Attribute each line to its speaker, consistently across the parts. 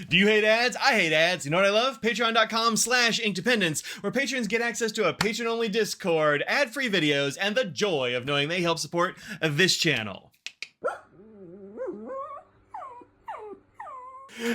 Speaker 1: Do you hate ads? I hate ads. You know what I love? Patreon.com/inkdependence, where patrons get access to a patron-only Discord, ad-free videos, and the joy of knowing they help support this channel.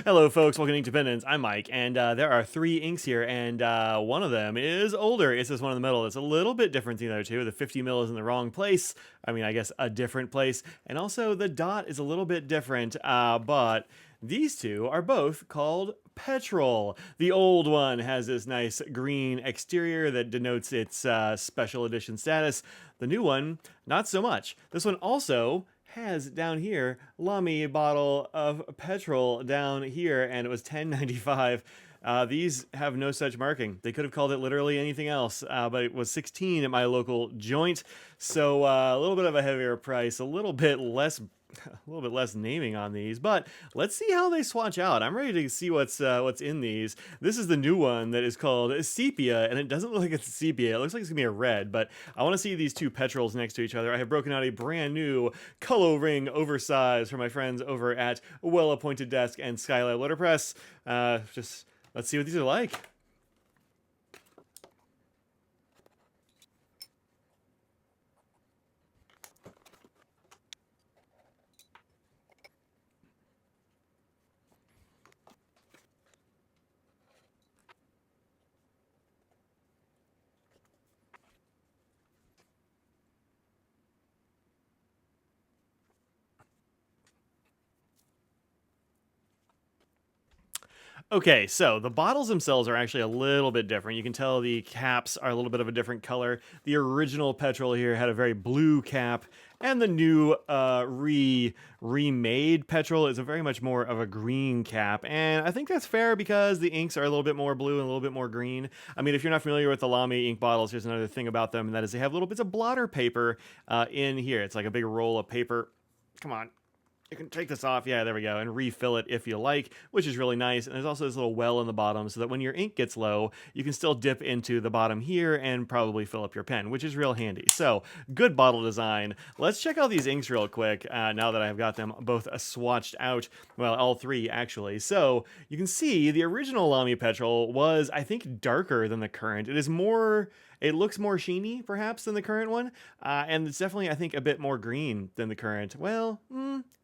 Speaker 1: Hello folks, welcome to Inkdependence. I'm Mike, and there are 3 inks here, and one of them is older. It's this one in the middle. It's a little bit different than the other two. The 50 mil is in the wrong place. I mean, I guess a different place. And also the dot is a little bit different, but these two are both called Petrol. The old one has this nice green exterior that denotes its special edition status. The new one, not so much. This one also has down here Lamy bottle of petrol down here, and it was $10.95. These have no such marking. They could have called it literally anything else, but it was $16 at my local joint, so a little bit of a heavier price, a little bit less naming on these, but let's see how they swatch out. I'm ready to see what's in these. This is the new one that is called Sepia, and it doesn't look like it's sepia. It looks like it's gonna be a red, but I want to see these two petrols next to each other. I have broken out a brand new Color Ring oversize for my friends over at Well Appointed Desk and Skylab Letterpress. Just let's see what these are like. Okay, so the bottles themselves are actually a little bit different. You can tell the caps are a little bit of a different color. The original petrol here had a very blue cap, and the new remade petrol is a very much more of a green cap. And I think that's fair because the inks are a little bit more blue and a little bit more green. I mean, if you're not familiar with the Lamy ink bottles, here's another thing about them, and that is they have little bits of blotter paper in here. It's like a big roll of paper. Come on. You can take this off, yeah, there we go, and refill it if you like, which is really nice. And there's also this little well in the bottom so that when your ink gets low, you can still dip into the bottom here and probably fill up your pen, which is real handy. So, good bottle design. Let's check out these inks real quick now that I've got them both swatched out. Well, all 3, actually. So, you can see the original Lamy Petrol was, I think, darker than the current. It looks more sheeny, perhaps, than the current one, and it's definitely, I think, a bit more green than the current. Well,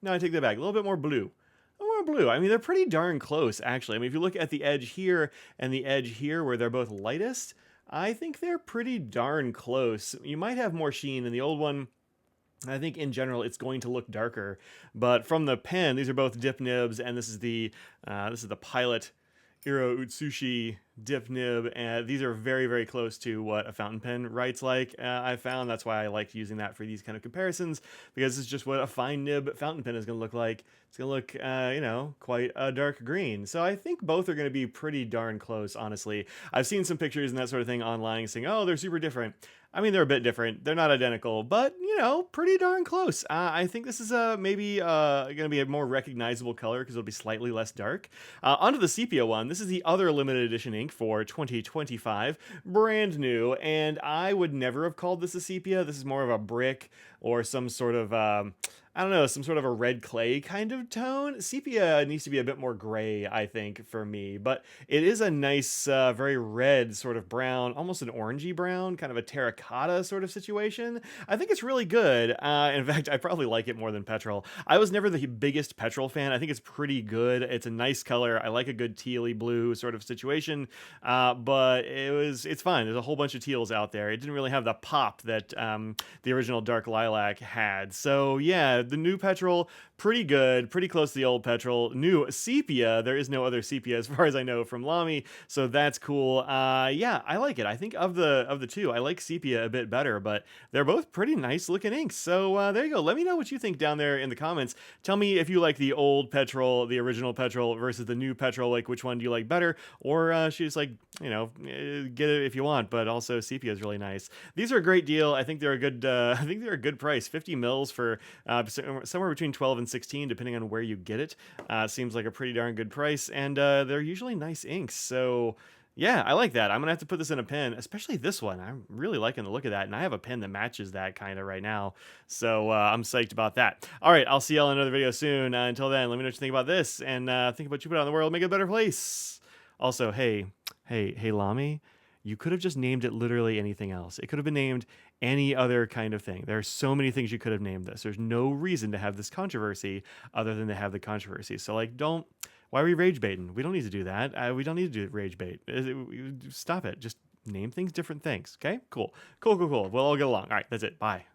Speaker 1: no, I take that back. A little bit more blue. A little more blue. I mean, they're pretty darn close, actually. I mean, if you look at the edge here and the edge here where they're both lightest, I think they're pretty darn close. You might have more sheen in the old one. I think in general it's going to look darker, but from the pen, these are both dip nibs, and this is the Pilot Iro Utsushi dip nib, and these are very, very close to what a fountain pen writes like. I found that's why I like using that for these kind of comparisons, because it's just what a fine nib fountain pen is going to look like. It's going to look, quite a dark green. So I think both are going to be pretty darn close, honestly. I've seen some pictures and that sort of thing online saying, oh, they're super different. I mean, they're a bit different. They're not identical, but, pretty darn close. I think this is maybe going to be a more recognizable color because it'll be slightly less dark. Onto the sepia one. This is the other limited edition ink for 2025. Brand new, and I would never have called this a sepia. This is more of a brick or some sort of some sort of a red clay kind of tone. Sepia needs to be a bit more gray, I think, for me, but it is a nice, very red sort of brown, almost an orangey brown, kind of a terracotta sort of situation. I think it's really good. In fact, I probably like it more than Petrol. I was never the biggest Petrol fan. I think it's pretty good. It's a nice color. I like a good tealy blue sort of situation, but it's fine. There's a whole bunch of teals out there. It didn't really have the pop that the original Dark Lilac had. So yeah, the new Petrol, pretty good, pretty close to the old Petrol. New Sepia, there is no other Sepia as far as I know from Lamy, so that's cool. Yeah, I like it. I think of the two, I like Sepia a bit better, but they're both pretty nice looking inks. So there you go. Let me know what you think down there in the comments. Tell me if you like the old Petrol, the original Petrol versus the new Petrol. Like, which one do you like better? Or should you just get it if you want, but also Sepia is really nice. These are a great deal. I think they're a good. I think they're a good price. 50 mils for somewhere between 12 and 16, depending on where you get it. Seems like a pretty darn good price, and they're usually nice inks. So Yeah, I like that. I'm gonna have to put this in a pen, especially this one. I'm really liking the look of that, and I have a pen that matches that kind of right now. So I'm psyched about that. All right, I'll see y'all in another video soon. Until then, let me know what you think about this, and think about you put out in the world, make it a better place. Also, hey, Lamy, you could have just named it literally anything else. It could have been named any other kind of thing. There are so many things you could have named this. There's no reason to have this controversy other than to have the controversy. So like, don't. Why are we rage baiting? We don't need to do that. We don't need to do rage bait. Stop it. Just name things different things. Okay? Cool. We'll all get along. All right. That's it. Bye.